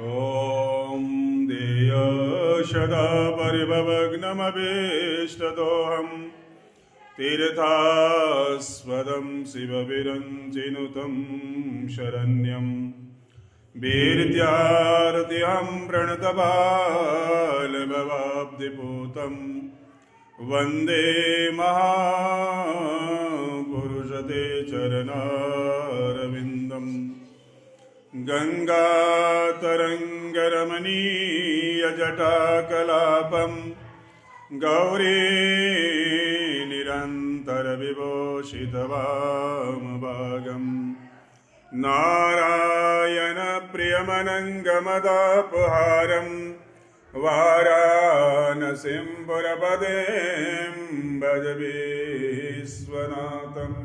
ॐ देय सदा परिभवग्नमभीष्टदोहम् तीर्थास्पदं शिवविरञ्चिनुतं शरण्यं वीर्यार्तिहं प्रणतबालभवाब्धिपूतं वन्दे महापुरुषते चरणारविन्दम् गङ्गातरङ्गरमणीयजटाकलापं गौरी निरन्तरविभूषितवामभागं नारायणप्रियमनङ्गमदापहारं वाराणसीं पुरपदें भज विश्वनाथम्